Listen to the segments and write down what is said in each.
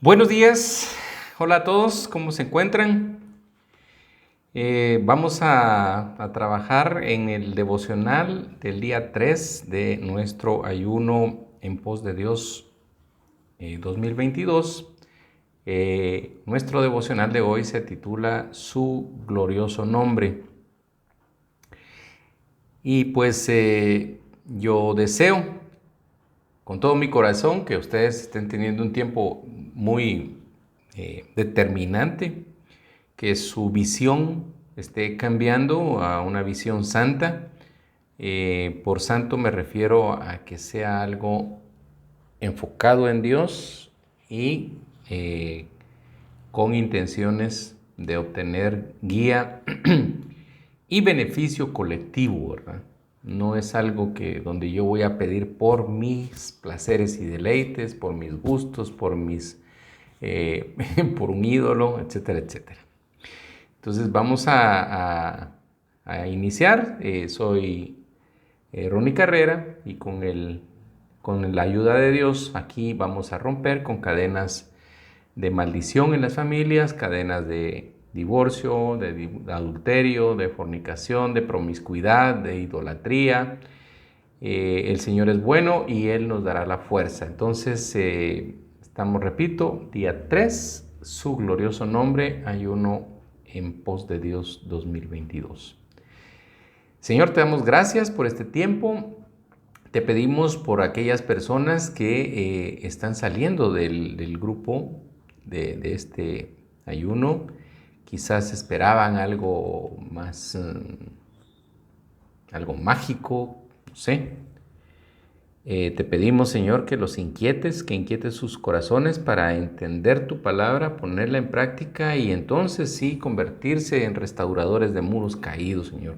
Buenos días, hola a todos, ¿cómo se encuentran? Vamos a trabajar en el devocional del día 3 de nuestro ayuno en pos de Dios 2022. Nuestro devocional de hoy se titula Su glorioso nombre. Y pues yo deseo con todo mi corazón que ustedes estén teniendo un tiempo muy determinante, que su visión esté cambiando a una visión santa. Por santo me refiero a que sea algo enfocado en Dios y con intenciones de obtener guía y beneficio colectivo, ¿verdad? No es algo que donde yo voy a pedir por mis placeres y deleites, por mis gustos, por por un ídolo, etcétera, etcétera. Entonces vamos a iniciar. Soy Ronnie Carrera y con la ayuda de Dios aquí vamos a romper con cadenas de maldición en las familias, cadenas de divorcio, de adulterio, de fornicación, de promiscuidad, de idolatría. El Señor es bueno y Él nos dará la fuerza. Entonces, estamos, repito, día 3, su glorioso nombre, ayuno en pos de Dios 2022. Señor, te damos gracias por este tiempo. Te pedimos por aquellas personas que están saliendo del grupo de este ayuno. Quizás esperaban algo más, algo mágico, no sé. Te pedimos, Señor, que los inquietes, que inquietes sus corazones para entender tu palabra, ponerla en práctica y entonces sí convertirse en restauradores de muros caídos, Señor.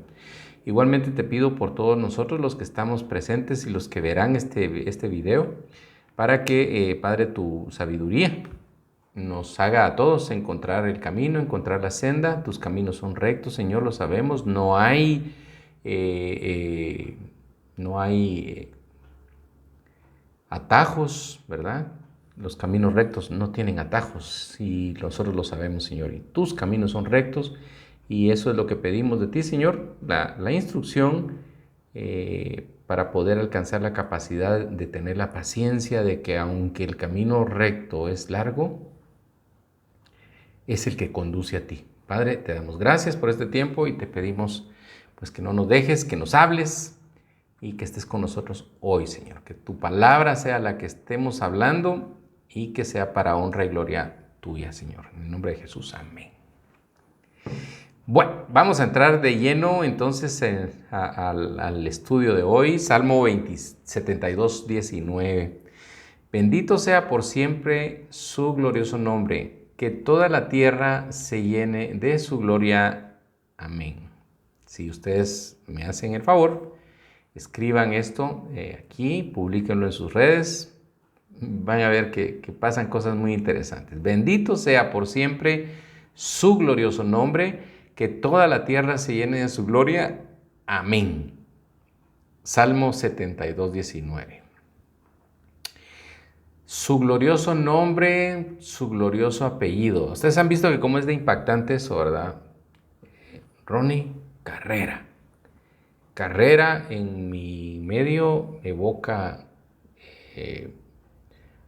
Igualmente te pido por todos nosotros los que estamos presentes y los que verán este video, para que, Padre, tu sabiduría nos haga a todos encontrar el camino, encontrar la senda. Tus caminos son rectos, Señor, lo sabemos. No hay, no hay atajos, ¿verdad? Los caminos rectos no tienen atajos y nosotros lo sabemos, Señor. Y tus caminos son rectos y eso es lo que pedimos de ti, Señor. La instrucción para poder alcanzar la capacidad de tener la paciencia de que aunque el camino recto es largo, es el que conduce a ti. Padre, te damos gracias por este tiempo y te pedimos pues que no nos dejes, que nos hables y que estés con nosotros hoy, Señor. Que tu palabra sea la que estemos hablando y que sea para honra y gloria tuya, Señor. En el nombre de Jesús, amén. Bueno, vamos a entrar de lleno entonces al estudio de hoy, Salmo 72, 19. Bendito sea por siempre su glorioso nombre, que toda la tierra se llene de su gloria. Amén. Si ustedes me hacen el favor, escriban esto aquí, publíquenlo en sus redes, van a ver que pasan cosas muy interesantes. Bendito sea por siempre su glorioso nombre, que toda la tierra se llene de su gloria. Amén. Salmo 72, 19. Su glorioso nombre, su glorioso apellido. Ustedes han visto que cómo es de impactante eso, ¿verdad? Ronnie Carrera. Carrera en mi medio evoca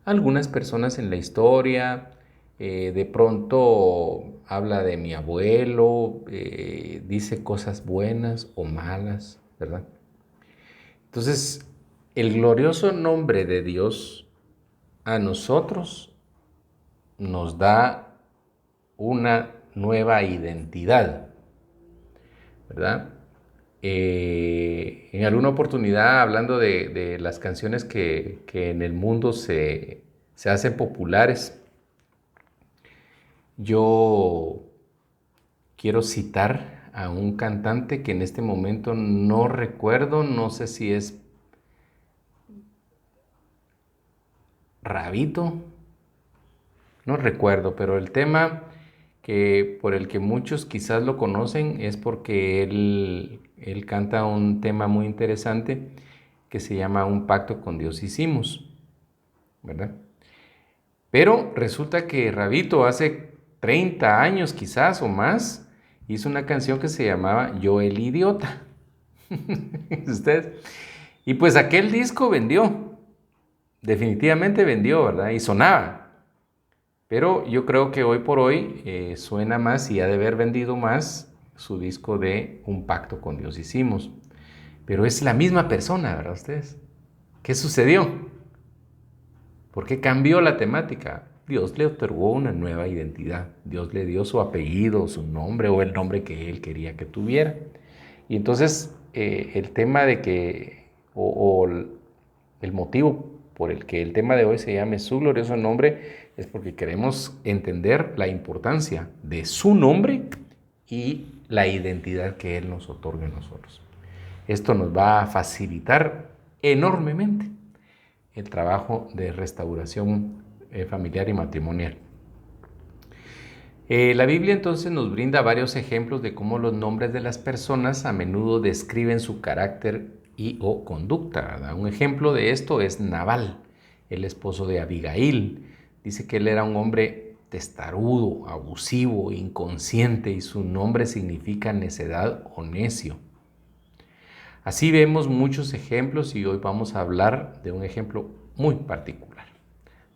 algunas personas en la historia. De pronto habla de mi abuelo, dice cosas buenas o malas, ¿verdad? Entonces, el glorioso nombre de Dios a nosotros nos da una nueva identidad, ¿verdad? En alguna oportunidad, hablando de las canciones que en el mundo se hacen populares, yo quiero citar a un cantante que en este momento no recuerdo, no sé si es Rabito, no recuerdo, pero el tema por el que muchos quizás lo conocen es porque él canta un tema muy interesante que se llama Un pacto con Dios hicimos, ¿verdad? Pero resulta que Rabito hace 30 años quizás o más hizo una canción que se llamaba Yo el Idiota. ¿Ustedes? Y pues aquel disco vendió, definitivamente vendió, ¿verdad? Y sonaba. Pero yo creo que hoy por hoy suena más y ha de haber vendido más su disco de Un Pacto con Dios hicimos. Pero es la misma persona, ¿verdad ustedes? ¿Qué sucedió? ¿Por qué cambió la temática? Dios le otorgó una nueva identidad. Dios le dio su apellido, su nombre o el nombre que él quería que tuviera. Y entonces el tema de que, el motivo por el que el tema de hoy se llame su glorioso nombre es porque queremos entender la importancia de su nombre y la identidad que Él nos otorga a nosotros. Esto nos va a facilitar enormemente el trabajo de restauración familiar y matrimonial. La Biblia entonces nos brinda varios ejemplos de cómo los nombres de las personas a menudo describen su carácter y o conducta, ¿verdad? Un ejemplo de esto es Nabal, el esposo de Abigail. Dice que él era un hombre testarudo, abusivo, inconsciente y su nombre significa necedad o necio. Así vemos muchos ejemplos y hoy vamos a hablar de un ejemplo muy particular.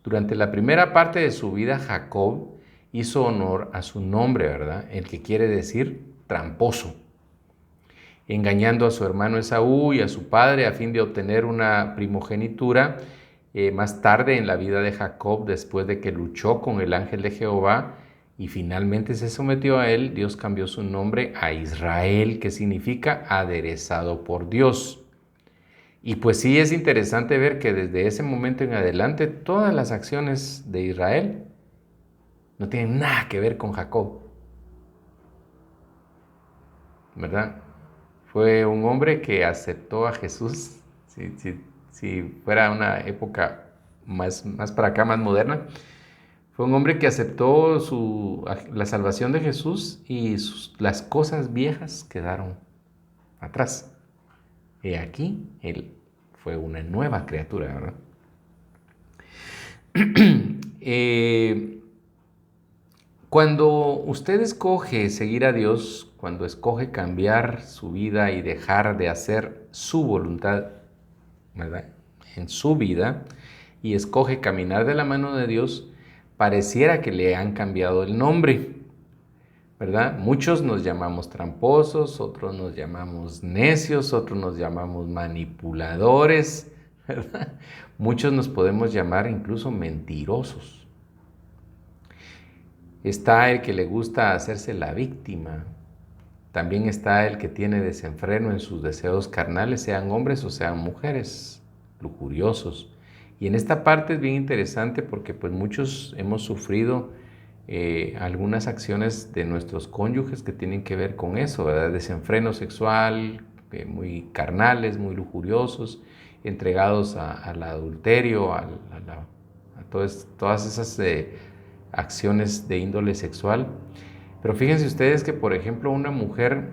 Durante la primera parte de su vida, Jacob hizo honor a su nombre, ¿verdad? El que quiere decir tramposo, engañando a su hermano Esaú y a su padre a fin de obtener una primogenitura. Más tarde en la vida de Jacob, después de que luchó con el ángel de Jehová y finalmente se sometió a él, Dios cambió su nombre a Israel, que significa aderezado por Dios. Y pues sí es interesante ver que desde ese momento en adelante todas las acciones de Israel no tienen nada que ver con Jacob, ¿verdad? Fue un hombre que aceptó a Jesús. Si fuera una época más para acá, más moderna, fue un hombre que aceptó la salvación de Jesús y las cosas viejas quedaron atrás. He aquí, él fue una nueva criatura, ¿verdad? Cuando usted escoge seguir a Dios, cuando escoge cambiar su vida y dejar de hacer su voluntad, ¿verdad?, en su vida, y escoge caminar de la mano de Dios, pareciera que le han cambiado el nombre, ¿verdad? Muchos nos llamamos tramposos, otros nos llamamos necios, otros nos llamamos manipuladores, ¿verdad? Muchos nos podemos llamar incluso mentirosos. Está el que le gusta hacerse la víctima. También está el que tiene desenfreno en sus deseos carnales, sean hombres o sean mujeres, lujuriosos. Y en esta parte es bien interesante porque pues muchos hemos sufrido algunas acciones de nuestros cónyuges que tienen que ver con eso, ¿verdad? Desenfreno sexual, muy carnales, muy lujuriosos, entregados al adulterio, a todas esas acciones de índole sexual. Pero fíjense ustedes que, por ejemplo, una mujer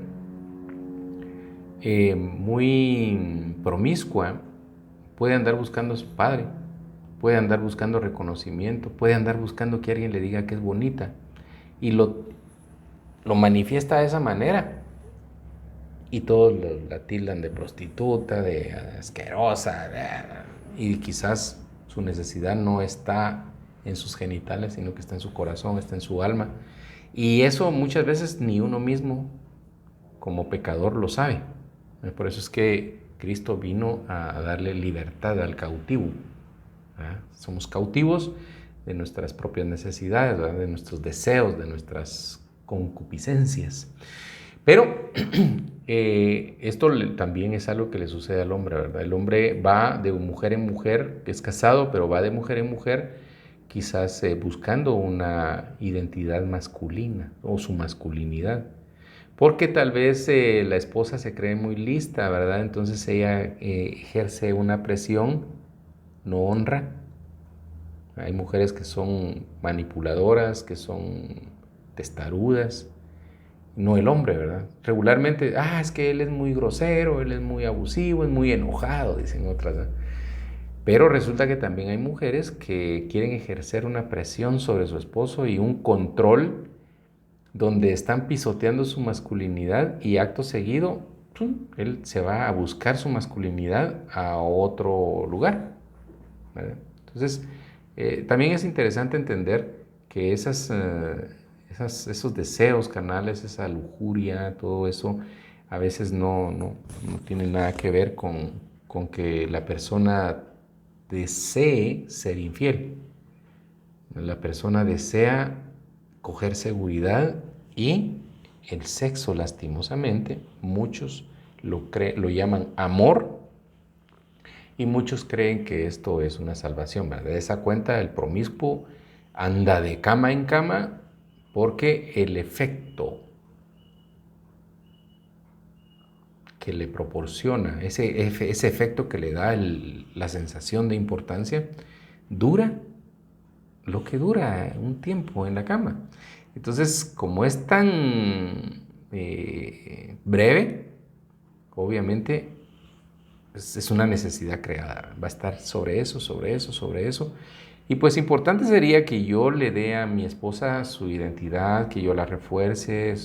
muy promiscua puede andar buscando a su padre, puede andar buscando reconocimiento, puede andar buscando que alguien le diga que es bonita y lo manifiesta de esa manera y todos la tildan de prostituta, de asquerosa, y quizás su necesidad no está en sus genitales, sino que está en su corazón, está en su alma. Y eso muchas veces ni uno mismo como pecador lo sabe. Por eso es que Cristo vino a darle libertad al cautivo. ¿Verdad? Somos cautivos de nuestras propias necesidades, ¿verdad?, de nuestros deseos, de nuestras concupiscencias. Pero esto también es algo que le sucede al hombre, ¿verdad? El hombre va de mujer en mujer, que es casado, pero va de mujer en mujer, quizás buscando una identidad masculina o su masculinidad. Porque tal vez la esposa se cree muy lista, ¿verdad? Entonces ella ejerce una presión, no honra. Hay mujeres que son manipuladoras, que son testarudas, no el hombre, ¿verdad? Regularmente, es que él es muy grosero, él es muy abusivo, es muy enojado, dicen otras, ¿verdad? Pero resulta que también hay mujeres que quieren ejercer una presión sobre su esposo y un control donde están pisoteando su masculinidad y acto seguido, ¡pum!, él se va a buscar su masculinidad a otro lugar, ¿verdad? Entonces, también es interesante entender que esos deseos carnales, esa lujuria, todo eso, a veces no tiene nada que ver con que la persona desee ser infiel. La persona desea coger seguridad y el sexo, lastimosamente, muchos lo llaman amor y muchos creen que esto es una salvación, ¿verdad? De esa cuenta, el promiscuo anda de cama en cama porque el efecto que le proporciona, ese efecto que le da la sensación de importancia, dura lo que dura un tiempo en la cama. Entonces, como es tan breve, obviamente es una necesidad creada. Va a estar sobre eso, sobre eso, sobre eso. Y pues importante sería que yo le dé a mi esposa su identidad, que yo la refuerce,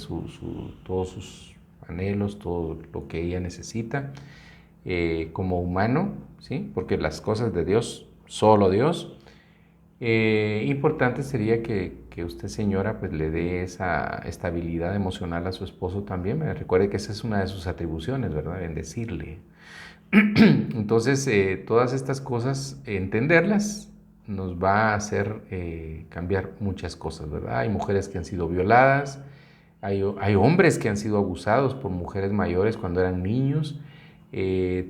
todos sus anhelos, todo lo que ella necesita como humano, ¿sí? Porque las cosas de Dios, solo Dios. Importante sería que usted, señora, pues le dé esa estabilidad emocional a su esposo también. Recuerde que esa es una de sus atribuciones, ¿verdad? Bendecirle. Entonces, todas estas cosas, entenderlas, nos va a hacer cambiar muchas cosas, ¿verdad? Hay mujeres que han sido violadas, hay hombres que han sido abusados por mujeres mayores cuando eran niños.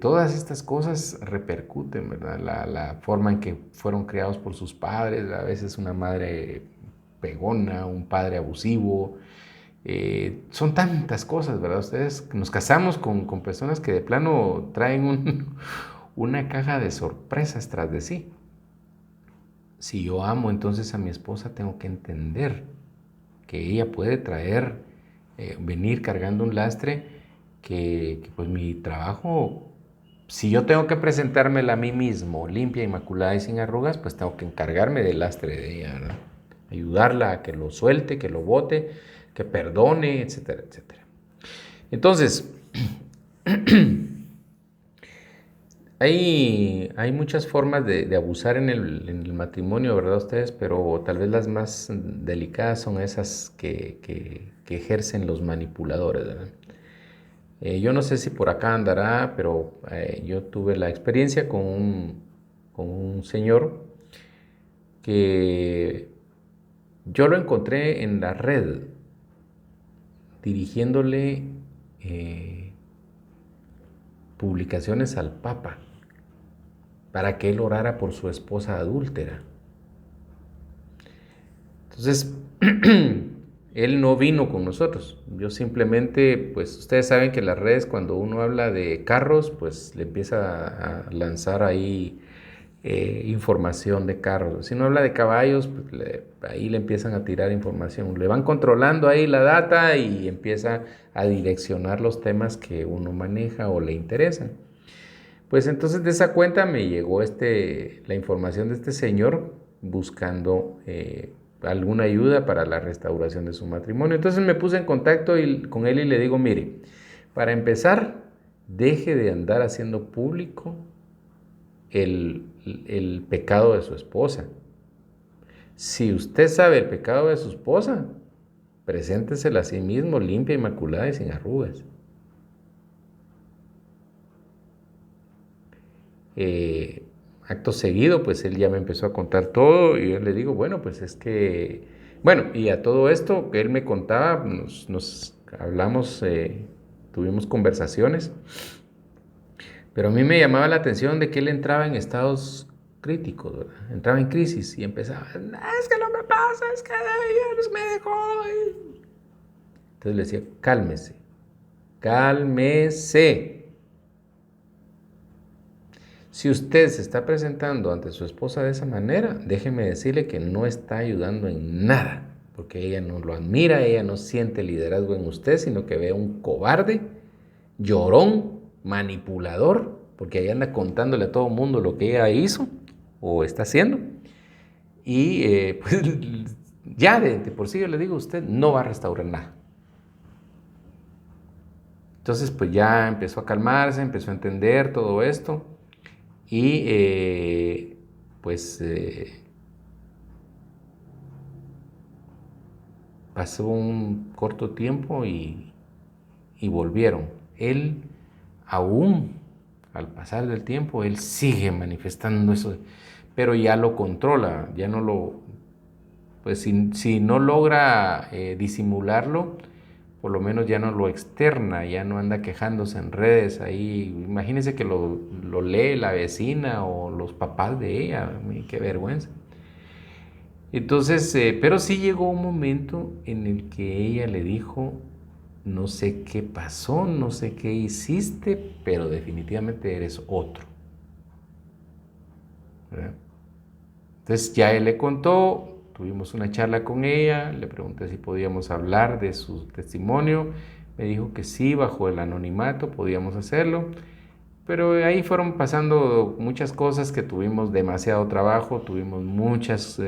Todas estas cosas repercuten, ¿verdad? La forma en que fueron criados por sus padres, a veces una madre pegona, un padre abusivo. Son tantas cosas, ¿verdad? Ustedes nos casamos con personas que de plano traen una caja de sorpresas tras de sí. Si yo amo entonces a mi esposa, tengo que entender que ella puede venir cargando un lastre pues mi trabajo, si yo tengo que presentármela a mí mismo, limpia, inmaculada y sin arrugas, pues tengo que encargarme del lastre de ella, ¿verdad? Ayudarla a que lo suelte, que lo bote, que perdone, etcétera, etcétera. Entonces, hay muchas formas de abusar en el matrimonio, ¿verdad ustedes? Pero tal vez las más delicadas son esas que ejercen los manipuladores, ¿verdad? Yo no sé si por acá andará, pero yo tuve la experiencia con un señor que yo lo encontré en la red dirigiéndole publicaciones al Papa para que él orara por su esposa adúltera. Entonces, él no vino con nosotros. Yo simplemente, pues ustedes saben que las redes, cuando uno habla de carros, pues le empieza a lanzar ahí información de carros. Si uno habla de caballos, pues ahí le empiezan a tirar información. Le van controlando ahí la data y empieza a direccionar los temas que uno maneja o le interesan. Pues entonces de esa cuenta me llegó la información de este señor buscando alguna ayuda para la restauración de su matrimonio. Entonces me puse en contacto con él y le digo, mire, para empezar, deje de andar haciendo público el pecado de su esposa. Si usted sabe el pecado de su esposa, preséntesela a sí mismo limpia, inmaculada y sin arrugas. Acto seguido, pues él ya me empezó a contar todo y yo le digo, bueno, pues es que, bueno, y a todo esto que él me contaba, nos hablamos, tuvimos conversaciones, pero a mí me llamaba la atención de que él entraba en estados críticos, ¿verdad? Entraba en crisis y empezaba, es que no me pasa, es que ella me dejó. Entonces le decía, cálmese, cálmese. Si usted se está presentando ante su esposa de esa manera, déjeme decirle que no está ayudando en nada, porque ella no lo admira, ella no siente liderazgo en usted, sino que ve a un cobarde, llorón, manipulador, porque ahí anda contándole a todo el mundo lo que ella hizo o está haciendo. Y pues ya de por sí yo le digo, usted no va a restaurar nada. Entonces pues ya empezó a calmarse, empezó a entender todo esto y pues pasó un corto tiempo y volvieron. Él aún al pasar del tiempo, él sigue manifestando eso, pero ya lo controla, ya no lo, pues si no logra disimularlo, por lo menos ya no lo externa, ya no anda quejándose en redes ahí. Imagínense que lo lee la vecina o los papás de ella, qué vergüenza. Entonces, pero sí llegó un momento en el que ella le dijo, no sé qué pasó, no sé qué hiciste, pero definitivamente eres otro. ¿Verdad? Entonces ya él le contó, tuvimos una charla con ella, le pregunté si podíamos hablar de su testimonio, me dijo que sí, bajo el anonimato podíamos hacerlo, pero ahí fueron pasando muchas cosas que tuvimos demasiado trabajo, tuvimos muchas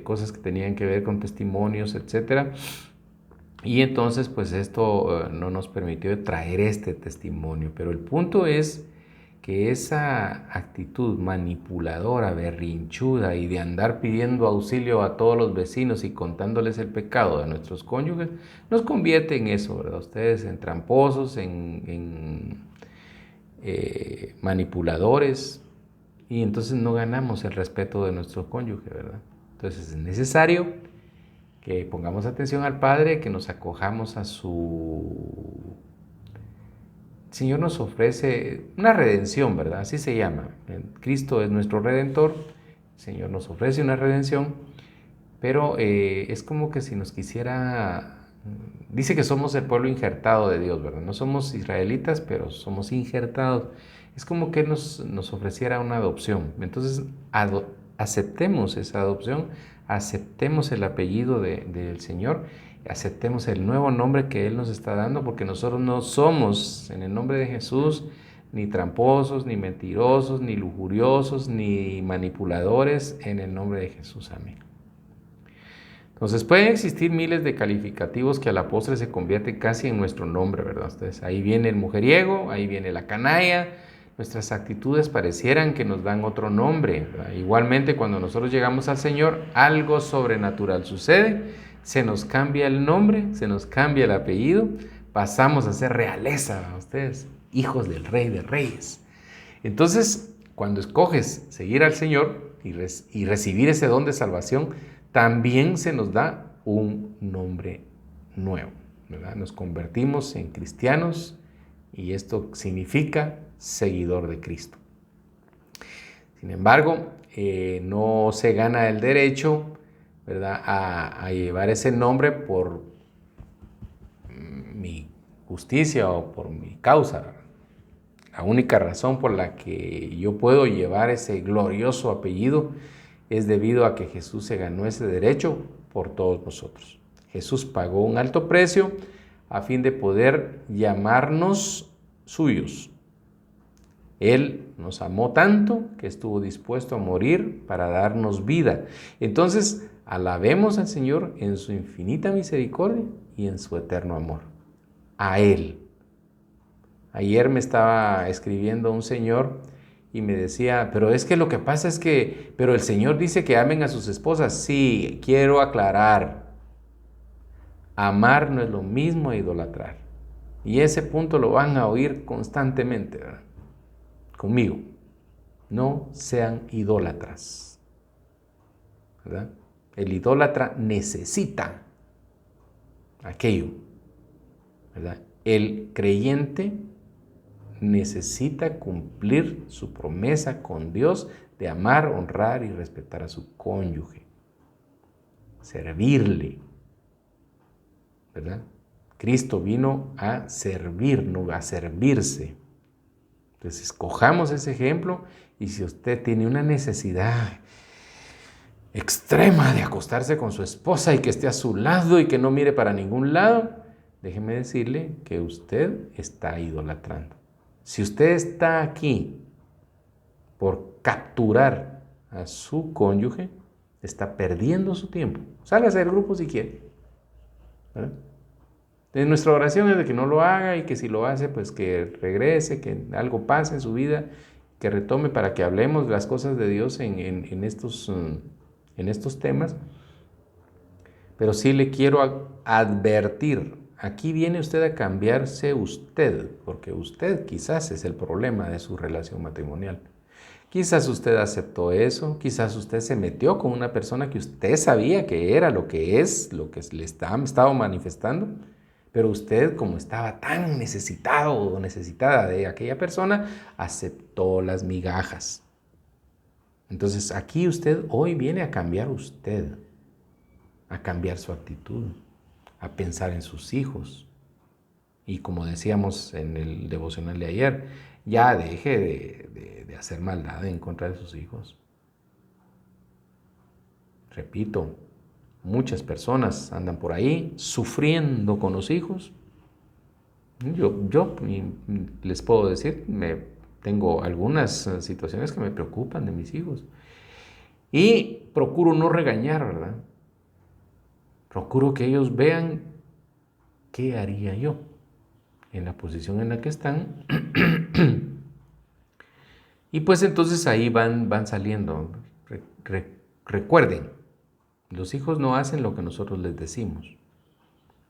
cosas que tenían que ver con testimonios, etcétera. Y entonces pues esto no nos permitió traer este testimonio, pero el punto es que esa actitud manipuladora, berrinchuda y de andar pidiendo auxilio a todos los vecinos y contándoles el pecado de nuestros cónyuges, nos convierte en eso, ¿verdad? Ustedes en tramposos, en manipuladores, y entonces no ganamos el respeto de nuestro cónyuge, ¿verdad? Entonces es necesario que pongamos atención al Padre, que nos acojamos a su... El Señor nos ofrece una redención, ¿verdad? Así se llama. Cristo es nuestro Redentor, el Señor nos ofrece una redención, pero es como que si nos quisiera... Dice que somos el pueblo injertado de Dios, ¿verdad? No somos israelitas, pero somos injertados. Es como que nos ofreciera una adopción. Entonces, aceptemos esa adopción, aceptemos el apellido del Señor, aceptemos el nuevo nombre que Él nos está dando, porque nosotros no somos, en el nombre de Jesús, ni tramposos, ni mentirosos, ni lujuriosos, ni manipuladores, en el nombre de Jesús. Amén. Entonces pueden existir miles de calificativos que a la postre se convierten casi en nuestro nombre, ¿verdad? Entonces ahí viene el mujeriego, ahí viene la canalla, nuestras actitudes parecieran que nos dan otro nombre, ¿verdad? Igualmente cuando nosotros llegamos al Señor, algo sobrenatural sucede, se nos cambia el nombre, se nos cambia el apellido, pasamos a ser realeza, ¿verdad? Ustedes, hijos del Rey de Reyes. Entonces, cuando escoges seguir al Señor y recibir ese don de salvación, también se nos da un nombre nuevo, ¿verdad? Nos convertimos en cristianos y esto significa seguidor de Cristo. Sin embargo, no se gana el derecho, ¿verdad?, a llevar ese nombre por mi justicia o por mi causa, ¿verdad? La única razón por la que yo puedo llevar ese glorioso apellido es debido a que Jesús se ganó ese derecho por todos nosotros. Jesús pagó un alto precio a fin de poder llamarnos suyos. Él nos amó tanto que estuvo dispuesto a morir para darnos vida. Entonces, alabemos al Señor en su infinita misericordia y en su eterno amor. A Él. Ayer me estaba escribiendo un señor y me decía, pero es que lo que pasa es que, pero el Señor dice que amen a sus esposas. Sí, quiero aclarar. Amar no es lo mismo a idolatrar. Y ese punto lo van a oír constantemente, ¿verdad? Conmigo. No sean idólatras, ¿verdad? El idólatra necesita aquello, ¿verdad? El creyente necesita cumplir su promesa con Dios de amar, honrar y respetar a su cónyuge, servirle, ¿verdad? Cristo vino a servir, no a servirse. Entonces, escojamos ese ejemplo y si usted tiene una necesidad extrema de acostarse con su esposa y que esté a su lado y que no mire para ningún lado, déjeme decirle que usted está idolatrando. Si usted está aquí por capturar a su cónyuge, está perdiendo su tiempo. Sálgase del grupo si quiere, ¿verdad? Nuestra oración es de que no lo haga y que si lo hace, pues que regrese, que algo pase en su vida, que retome para que hablemos de las cosas de Dios en estos temas. Pero sí le quiero advertir, aquí viene usted a cambiarse usted, porque usted quizás es el problema de su relación matrimonial. Quizás usted aceptó eso, quizás usted se metió con una persona que usted sabía que era lo que es, lo que le estaba manifestando, pero usted, como estaba tan necesitado o necesitada de aquella persona, aceptó las migajas. Entonces aquí usted hoy viene a cambiar usted, a cambiar su actitud, a pensar en sus hijos. Y como decíamos en el devocional de ayer, ya deje de hacer maldad en contra de sus hijos. Repito, muchas personas andan por ahí sufriendo con los hijos. Yo les puedo decir, tengo algunas situaciones que me preocupan de mis hijos. Y procuro no regañar, ¿verdad? Procuro que ellos vean qué haría yo en la posición en la que están. Y pues entonces ahí van saliendo. Recuerden, los hijos no hacen lo que nosotros les decimos.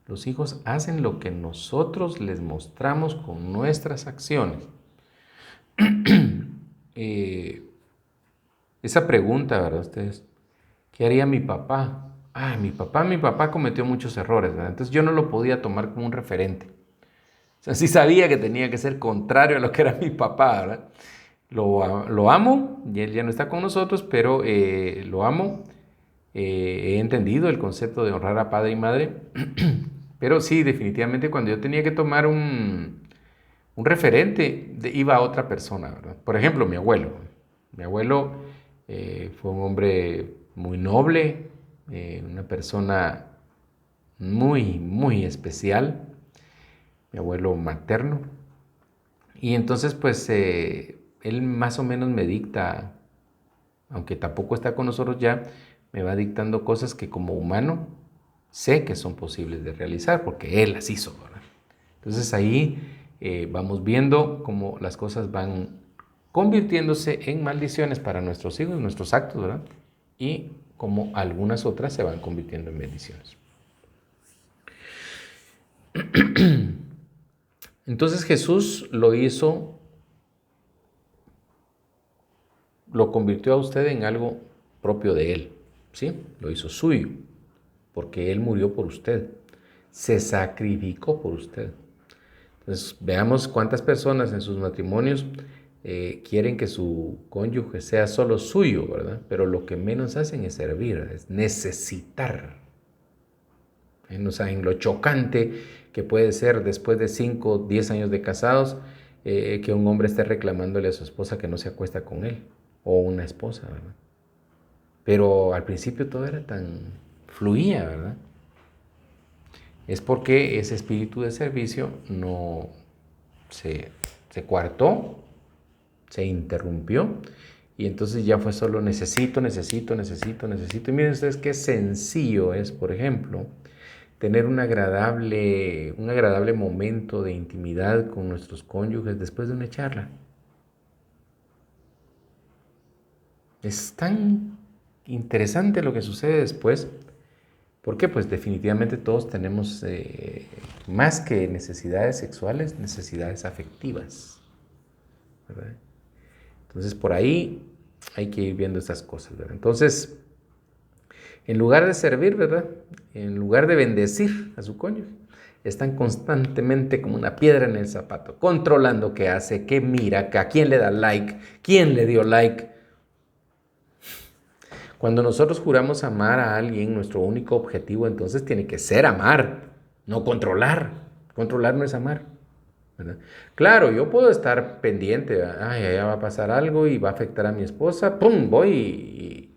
Los hijos hacen lo que nosotros les mostramos con nuestras acciones. Esa pregunta, ¿verdad? Ustedes, ¿qué haría mi papá? Mi papá cometió muchos errores, ¿verdad? Entonces yo no lo podía tomar como un referente. O sea, sí sabía que tenía que ser contrario a lo que era mi papá, ¿verdad? Lo amo, y él ya no está con nosotros, pero lo amo. He entendido el concepto de honrar a padre y madre, pero sí, definitivamente cuando yo tenía que tomar un referente, iba a otra persona, ¿verdad? Por ejemplo, mi abuelo. Mi abuelo fue un hombre muy noble, una persona muy, muy especial, mi abuelo materno. Y entonces, pues, él más o menos me dicta, aunque tampoco está con nosotros ya, me va dictando cosas que como humano sé que son posibles de realizar, porque él las hizo, ¿verdad? Entonces ahí vamos viendo cómo las cosas van convirtiéndose en maldiciones para nuestros hijos, nuestros actos, ¿verdad? Y como algunas otras se van convirtiendo en bendiciones. Entonces Jesús lo hizo, lo convirtió a usted en algo propio de Él, ¿sí? Lo hizo suyo, porque Él murió por usted, se sacrificó por usted. Entonces veamos cuántas personas en sus matrimonios quieren que su cónyuge sea solo suyo, ¿verdad? Pero lo que menos hacen es servir, es necesitar. En lo chocante que puede ser después de 5 o 10 años de casados, que un hombre esté reclamándole a su esposa que no se acuesta con él, o una esposa, ¿verdad? Pero al principio todo era tan fluía, ¿verdad? Es porque ese espíritu de servicio no se coartó, se interrumpió, y entonces ya fue solo necesito. Y miren ustedes qué sencillo es, por ejemplo, tener un agradable momento de intimidad con nuestros cónyuges después de una charla. Es tan interesante lo que sucede después. ¿Por qué? Pues definitivamente todos tenemos más que necesidades sexuales, necesidades afectivas, ¿verdad? Entonces por ahí hay que ir viendo estas cosas, ¿verdad? Entonces, en lugar de servir, ¿verdad? En lugar de bendecir a su cónyuge, están constantemente como una piedra en el zapato, controlando qué hace, qué mira, a quién le da like, quién le dio like. Cuando nosotros juramos amar a alguien, nuestro único objetivo entonces tiene que ser amar, no controlar. Controlar no es amar, ¿verdad? Claro, yo puedo estar pendiente, allá va a pasar algo y va a afectar a mi esposa, ¡pum! Voy y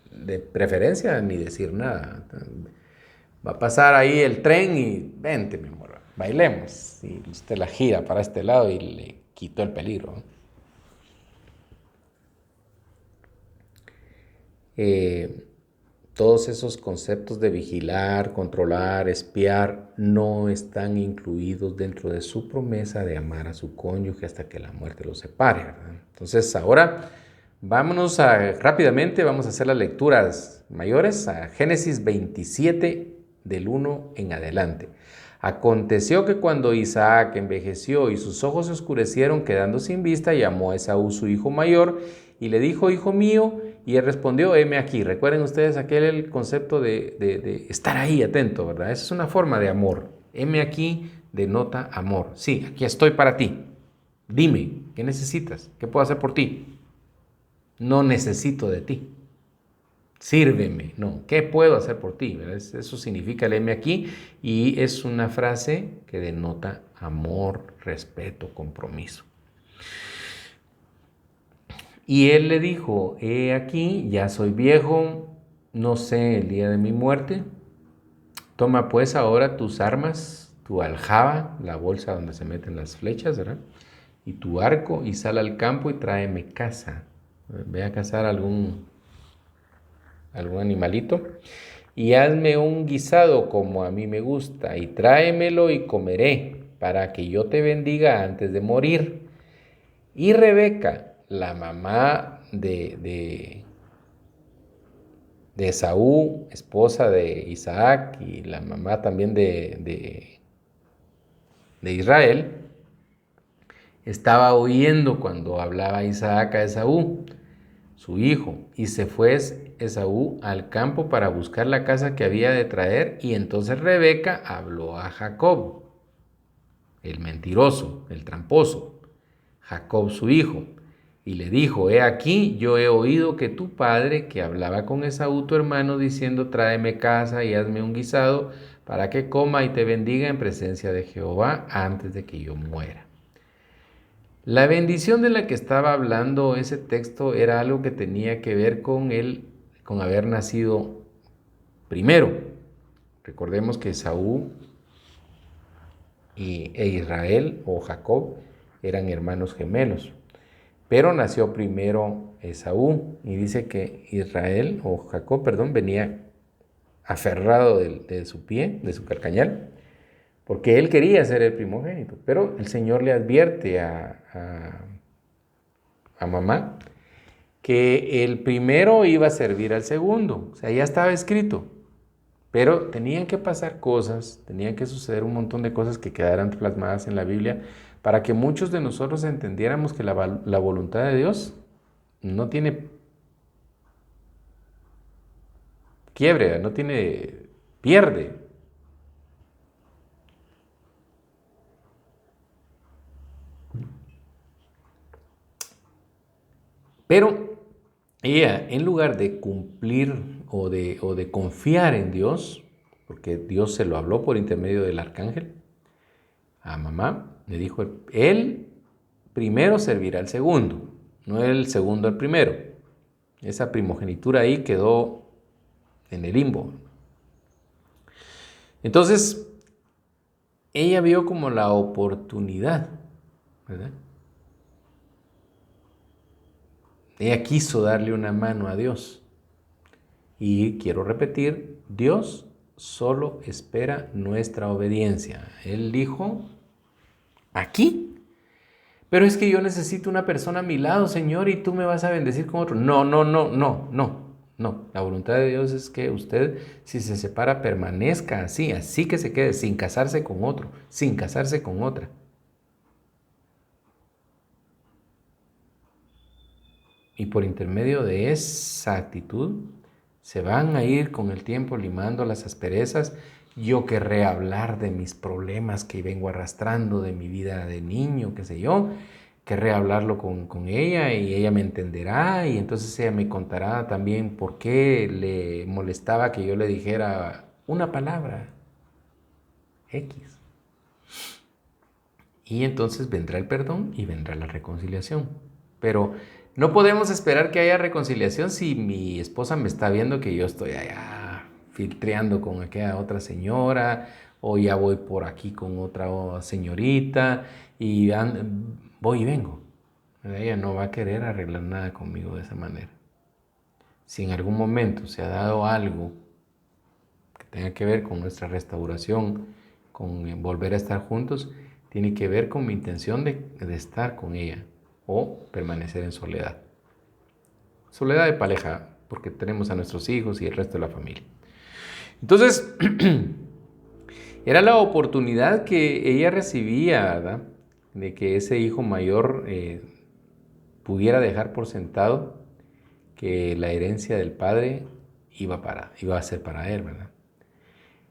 de preferencia ni decir nada. Va a pasar ahí el tren y vente, mi amor, bailemos. Y usted la gira para este lado y le quitó el peligro, ¿no? todos esos conceptos de vigilar, controlar, espiar, no están incluidos dentro de su promesa de amar a su cónyuge hasta que la muerte los separe, ¿verdad? Entonces ahora vámonos rápidamente, vamos a hacer las lecturas mayores a Génesis 27 del 1 en adelante. Aconteció que cuando Isaac envejeció y sus ojos se oscurecieron quedando sin vista, llamó a Esaú su hijo mayor y le dijo, hijo mío, y él respondió, heme aquí. Recuerden ustedes aquel concepto de estar ahí atento, ¿verdad? Esa es una forma de amor. Heme aquí denota amor. Sí, aquí estoy para ti. Dime, ¿qué necesitas? ¿Qué puedo hacer por ti? No necesito de ti. Sírveme, no, ¿qué puedo hacer por ti? ¿Verdad? Eso significa el heme aquí y es una frase que denota amor, respeto, compromiso. Y él le dijo, he aquí, ya soy viejo, no sé el día de mi muerte. Toma pues ahora tus armas, tu aljaba, la bolsa donde se meten las flechas, ¿verdad? Y tu arco y sal al campo y tráeme caza. Ve a cazar algún animalito y hazme un guisado como a mí me gusta y tráemelo y comeré para que yo te bendiga antes de morir. Y Rebeca, la mamá de Esaú, esposa de Isaac y la mamá también de Israel, estaba oyendo cuando hablaba Isaac a Esaú, su hijo, y se fue Esaú al campo para buscar la caza que había de traer, y entonces Rebeca habló a Jacob, el mentiroso, el tramposo, Jacob su hijo, y le dijo, he aquí, yo he oído que tu padre, que hablaba con Esaú tu hermano, diciendo, tráeme caza y hazme un guisado, para que coma y te bendiga en presencia de Jehová antes de que yo muera. La bendición de la que estaba hablando ese texto era algo que tenía que ver con con haber nacido primero. Recordemos que Esaú e Israel o Jacob eran hermanos gemelos, pero nació primero Esaú y dice que Israel o Jacob, perdón, venía aferrado de su pie, de su carcañal, porque él quería ser el primogénito, pero el Señor le advierte a mamá que el primero iba a servir al segundo, o sea, ya estaba escrito, pero tenían que pasar cosas, tenían que suceder un montón de cosas que quedaran plasmadas en la Biblia para que muchos de nosotros entendiéramos que la voluntad de Dios no tiene quiebre, no tiene pierde. Pero ella, en lugar de cumplir o de confiar en Dios, porque Dios se lo habló por intermedio del arcángel, a mamá, le dijo, él primero servirá al segundo, no el segundo al primero. Esa primogenitura ahí quedó en el limbo. Entonces, ella vio como la oportunidad, ¿verdad? Ella quiso darle una mano a Dios. Y quiero repetir, Dios solo espera nuestra obediencia. Él dijo, aquí. Pero es que yo necesito una persona a mi lado, Señor, y tú me vas a bendecir con otro. No, no, no, no, no, no. La voluntad de Dios es que usted, si se separa, permanezca así, así que se quede, sin casarse con otro, sin casarse con otra. Y por intermedio de esa actitud, se van a ir con el tiempo limando las asperezas. Yo querré hablar de mis problemas que vengo arrastrando de mi vida de niño, qué sé yo. Querré hablarlo con ella y ella me entenderá y entonces ella me contará también por qué le molestaba que yo le dijera una palabra X. Y entonces vendrá el perdón y vendrá la reconciliación. Pero no podemos esperar que haya reconciliación si mi esposa me está viendo que yo estoy allá filtreando con aquella otra señora o ya voy por aquí con otra señorita y voy y vengo. Ella no va a querer arreglar nada conmigo de esa manera. si en algún momento se ha dado algo que tenga que ver con nuestra restauración, con volver a estar juntos, tiene que ver con mi intención de estar con ella o permanecer en soledad. Soledad de pareja, porque tenemos a nuestros hijos y el resto de la familia. Entonces, era la oportunidad que ella recibía, ¿verdad? De que ese hijo mayor pudiera dejar por sentado que la herencia del padre iba a ser para él, ¿verdad?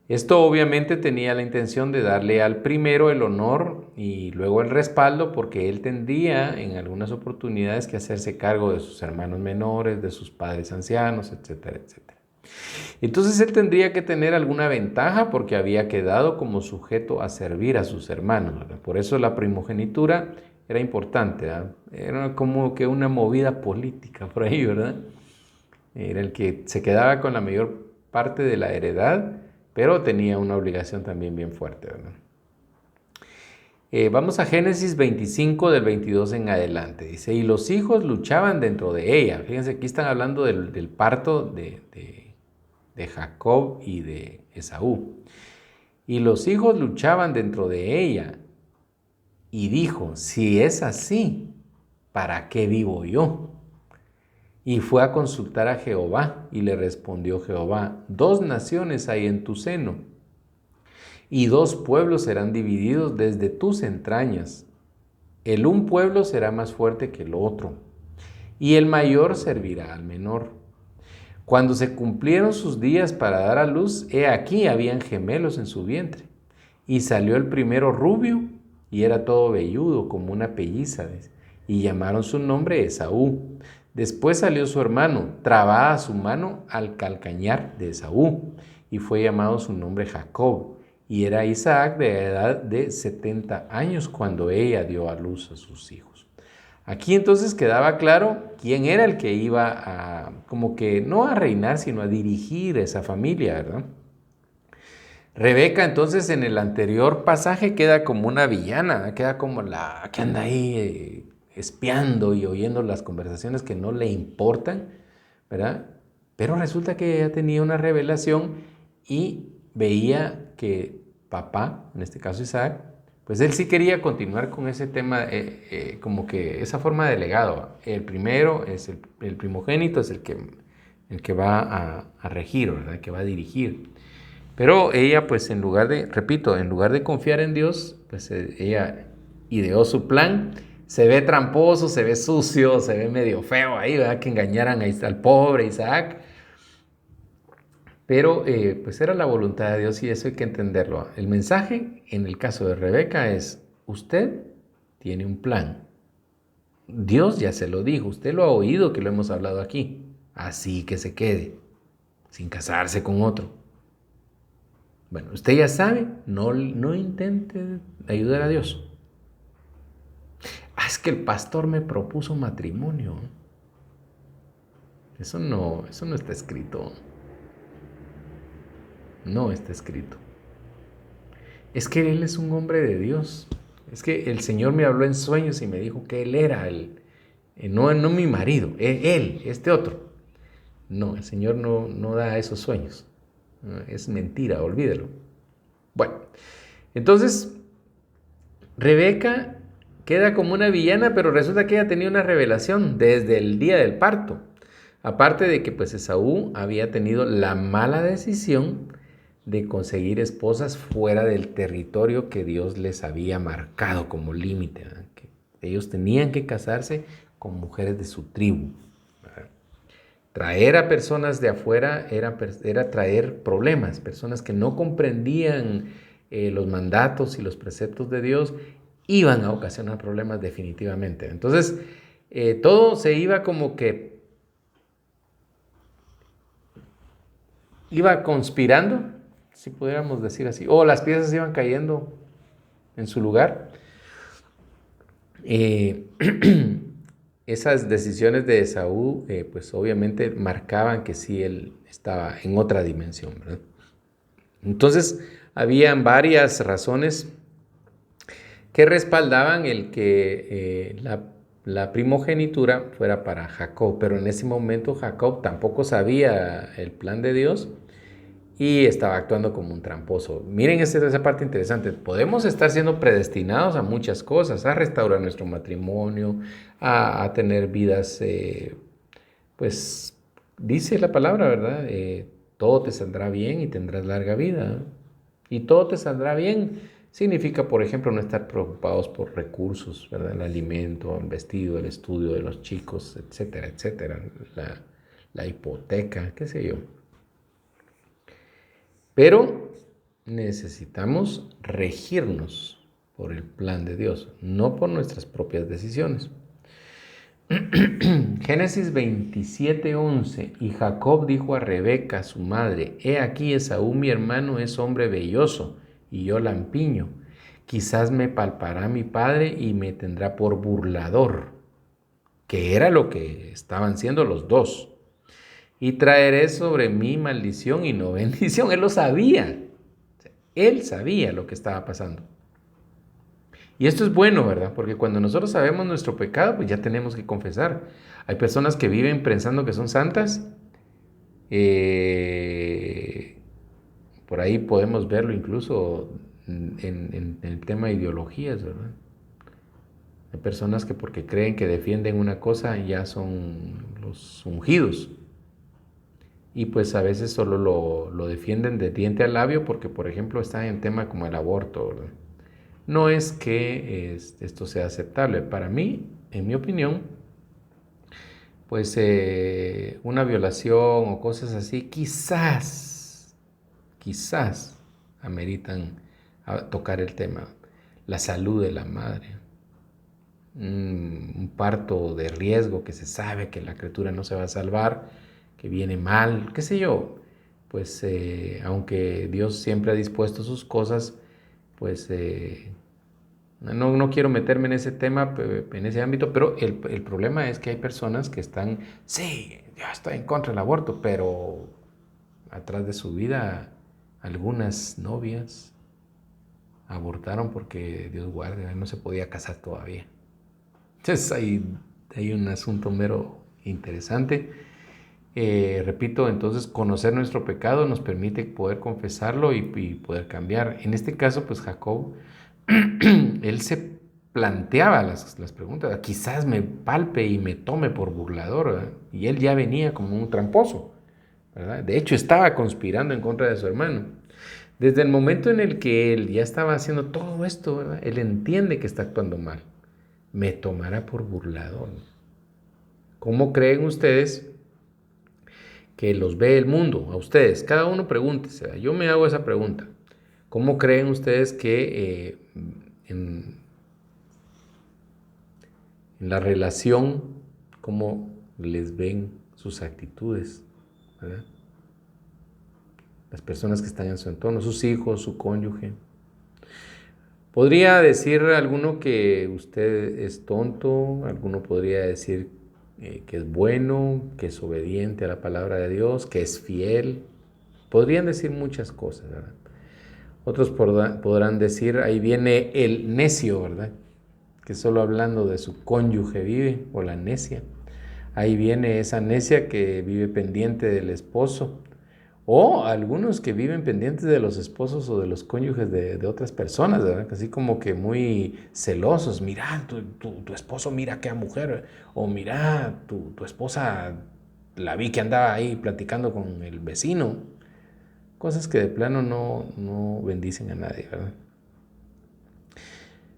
Esto obviamente tenía la intención de darle al primero el honor y luego el respaldo, porque él tendría en algunas oportunidades que hacerse cargo de sus hermanos menores, de sus padres ancianos, etcétera, etcétera. Entonces él tendría que tener alguna ventaja porque había quedado como sujeto a servir a sus hermanos, ¿verdad? Por eso la primogenitura era importante, ¿verdad? Era como que una movida política por ahí, ¿verdad? Era el que se quedaba con la mayor parte de la heredad, pero tenía una obligación también bien fuerte, ¿verdad? Vamos a Génesis 25 del 22 en adelante. Dice, y los hijos luchaban dentro de ella. Fíjense, aquí están hablando del parto de Jacob y de Esaú. Y los hijos luchaban dentro de ella. Y dijo, si es así, ¿para qué vivo yo? Y fue a consultar a Jehová, y le respondió Jehová, 2 naciones hay en tu seno, y 2 pueblos serán divididos desde tus entrañas. El un pueblo será más fuerte que el otro, y el mayor servirá al menor. Cuando se cumplieron sus días para dar a luz, he aquí habían gemelos en su vientre. Y salió el primero rubio, y era todo velludo como una pelliza, y llamaron su nombre Esaú. Después salió su hermano, trabada su mano al calcañar de Esaú, y fue llamado su nombre Jacob. Y era Isaac de edad de 70 años cuando ella dio a luz a sus hijos. Aquí entonces quedaba claro quién era el que iba a, como que no a reinar, sino a dirigir esa familia, ¿verdad? Rebeca entonces en el anterior pasaje queda como una villana, queda como la que anda ahí espiando y oyendo las conversaciones que no le importan, ¿verdad? Pero resulta que ella tenía una revelación y veía que papá, en este caso Isaac, pues él sí quería continuar con ese tema, como que esa forma de legado. El primero es el primogénito, es el que va a regir, ¿verdad? Que va a dirigir. Pero ella, pues en lugar de, repito, en lugar de confiar en Dios, pues ella ideó su plan. Se ve tramposo, se ve sucio, se ve medio feo ahí, ¿verdad? Que engañaran al pobre Isaac. Pero pues era la voluntad de Dios y eso hay que entenderlo. El mensaje en el caso de Rebeca es, usted tiene un plan. Dios ya se lo dijo, usted lo ha oído que lo hemos hablado aquí. Así que se quede, sin casarse con otro. Bueno, usted ya sabe, no intente ayudar a Dios. Es que el pastor me propuso matrimonio. Eso no está escrito. No está escrito. Es que él es un hombre de Dios. Es que el Señor me habló en sueños y me dijo que él era no mi marido, él, este otro. No, el Señor no da esos sueños. Es mentira, olvídelo. Bueno, entonces Rebeca queda como una villana, pero resulta que ella tenía una revelación desde el día del parto. Aparte de que pues Esaú había tenido la mala decisión de conseguir esposas fuera del territorio que Dios les había marcado como límite, ¿verdad? Que ellos tenían que casarse con mujeres de su tribu, ¿verdad? Traer a personas de afuera era traer problemas, personas que no comprendían los mandatos y los preceptos de Dios, iban a ocasionar problemas definitivamente. Entonces, todo se iba como que iba conspirando, si pudiéramos decir así, o las piezas iban cayendo en su lugar. Esas decisiones de Esaú, pues obviamente marcaban que sí él estaba en otra dimensión, ¿verdad? Entonces, habían varias razones que respaldaban el que la primogenitura fuera para Jacob, pero en ese momento Jacob tampoco sabía el plan de Dios y estaba actuando como un tramposo. Miren esa parte interesante. Podemos estar siendo predestinados a muchas cosas, a restaurar nuestro matrimonio, a tener vidas, pues dice la palabra, ¿verdad? Todo te saldrá bien y tendrás larga vida. Y todo te saldrá bien significa, por ejemplo, no estar preocupados por recursos, ¿verdad? El alimento, el vestido, el estudio de los chicos, etcétera, etcétera. La hipoteca, qué sé yo. Pero necesitamos regirnos por el plan de Dios, no por nuestras propias decisiones. Génesis 27:11. Y Jacob dijo a Rebeca, su madre: He aquí, Esaú mi hermano es hombre velloso, y yo lampiño. Quizás me palpará mi padre y me tendrá por burlador, que era lo que estaban siendo los dos. Y traeré sobre mí maldición y no bendición. Él lo sabía. Él sabía lo que estaba pasando. Y esto es bueno, ¿verdad? Porque cuando nosotros sabemos nuestro pecado, pues ya tenemos que confesar. Hay personas que viven pensando que son santas. Por ahí podemos verlo incluso en el tema de ideologías, ¿verdad? Hay personas que porque creen que defienden una cosa ya son los ungidos. Y pues a veces solo lo defienden de diente al labio porque, por ejemplo, está en tema como el aborto, ¿verdad? No es que esto sea aceptable. Para mí, en mi opinión, pues una violación o cosas así, quizás ameritan tocar el tema. La salud de la madre. Un parto de riesgo que se sabe que la criatura no se va a salvar, que viene mal, qué sé yo. Pues aunque Dios siempre ha dispuesto sus cosas, pues no quiero meterme en ese tema, en ese ámbito, pero el problema es que hay personas que están, sí, yo estoy en contra del aborto, pero atrás de su vida algunas novias abortaron porque Dios guarde, no se podía casar todavía. Entonces hay un asunto mero interesante. Repito, entonces conocer nuestro pecado nos permite poder confesarlo y poder cambiar. En este caso, pues Jacob, él se planteaba las preguntas, quizás me palpe y me tome por burlador, ¿verdad? Y él ya venía como un tramposo, ¿verdad? De hecho, estaba conspirando en contra de su hermano. Desde el momento en el que él ya estaba haciendo todo esto, ¿verdad? Él entiende que está actuando mal. Me tomará por burlador. ¿Cómo creen ustedes que los ve el mundo? A ustedes, cada uno pregúntese. Yo me hago esa pregunta. ¿Cómo creen ustedes que en la relación, cómo les ven sus actitudes, ¿verdad? Las personas que están en su entorno, sus hijos, su cónyuge? Podría decir alguno que usted es tonto, alguno podría decir que es bueno, que es obediente a la palabra de Dios, que es fiel. Podrían decir muchas cosas, ¿verdad? Otros podrán decir, ahí viene el necio, ¿verdad? Que solo hablando de su cónyuge vive, o la necia. Ahí viene esa necia que vive pendiente del esposo. O algunos que viven pendientes de los esposos o de los cónyuges de otras personas, ¿verdad? Así como que muy celosos. Mira, tu esposo, mira qué mujer. O mira, tu esposa, la vi que andaba ahí platicando con el vecino. Cosas que de plano no bendicen a nadie, ¿verdad?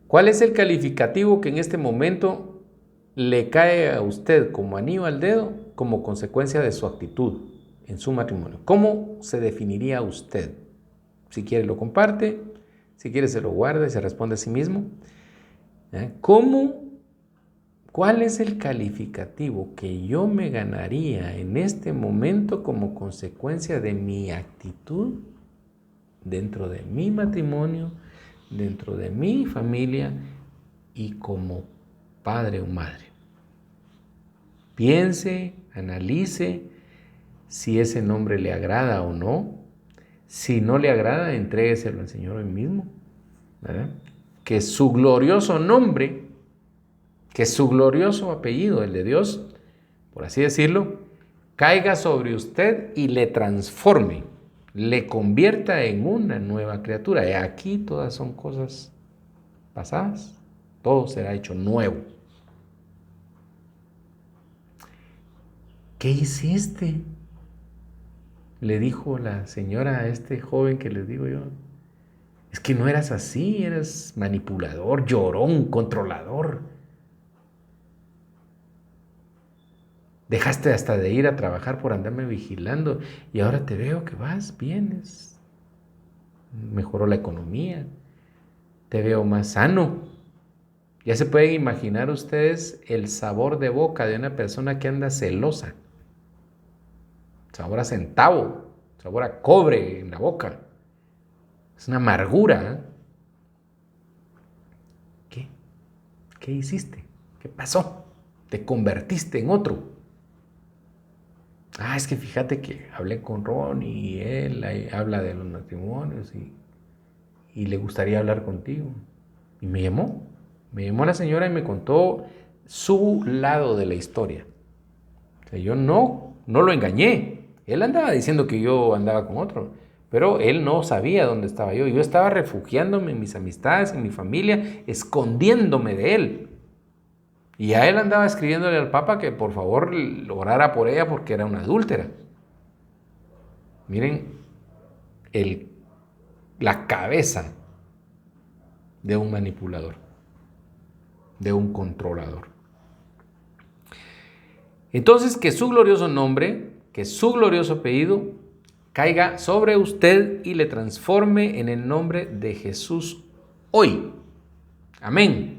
¿Cuál es el calificativo que en este momento le cae a usted como anillo al dedo como consecuencia de su actitud en su matrimonio? ¿Cómo se definiría usted? Si quiere lo comparte, si quiere se lo guarda y se responde a sí mismo. ¿Cuál es el calificativo que yo me ganaría en este momento como consecuencia de mi actitud dentro de mi matrimonio, dentro de mi familia y como padre o madre? Piense, analice si ese nombre le agrada o no. Si no le agrada, entrégueselo al Señor hoy mismo, ¿verdad? Que su glorioso nombre que su glorioso apellido, el de Dios, por así decirlo, caiga sobre usted y le transforme, le convierta en una nueva criatura. Y aquí todas son cosas pasadas, todo será hecho nuevo. ¿Qué hiciste?, le dijo la señora a este joven que les digo yo. Es que no eras así, eras manipulador, llorón, controlador. Dejaste hasta de ir a trabajar por andarme vigilando y ahora te veo que vas, vienes. Mejoró la economía, te veo más sano. Ya se pueden imaginar ustedes el sabor de boca de una persona que anda celosa. Sabor a centavo, sabor a cobre en la boca. Es una amargura. ¿Qué hiciste? ¿Qué pasó? Te convertiste en otro. Es que fíjate que hablé con Ron y él habla de los matrimonios y le gustaría hablar contigo. Y me llamó la señora y me contó su lado de la historia. O sea, yo no lo engañé. Él andaba diciendo que yo andaba con otro, pero él no sabía dónde estaba yo. Yo estaba refugiándome en mis amistades, en mi familia, escondiéndome de él. Y a él andaba escribiéndole al Papa que por favor orara por ella porque era una adúltera. Miren la cabeza de un manipulador, de un controlador. Entonces, que su glorioso nombre, que su glorioso apellido caiga sobre usted y le transforme en el nombre de Jesús hoy. Amén.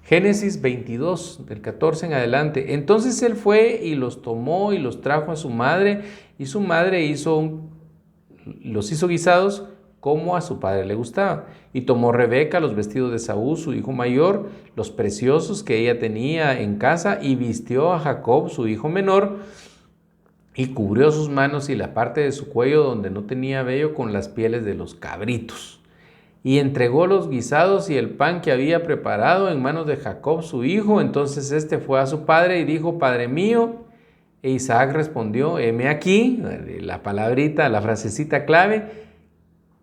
Génesis 22, del 14 en adelante. Entonces él fue y los tomó y los trajo a su madre, y su madre los hizo guisados como a su padre le gustaba. Y tomó Rebeca los vestidos de Esaú, su hijo mayor, los preciosos que ella tenía en casa, y vistió a Jacob, su hijo menor, y cubrió sus manos y la parte de su cuello donde no tenía vello con las pieles de los cabritos. Y entregó los guisados y el pan que había preparado en manos de Jacob su hijo. Entonces este fue a su padre y dijo: Padre mío. E Isaac respondió: heme aquí, la palabrita, la frasecita clave: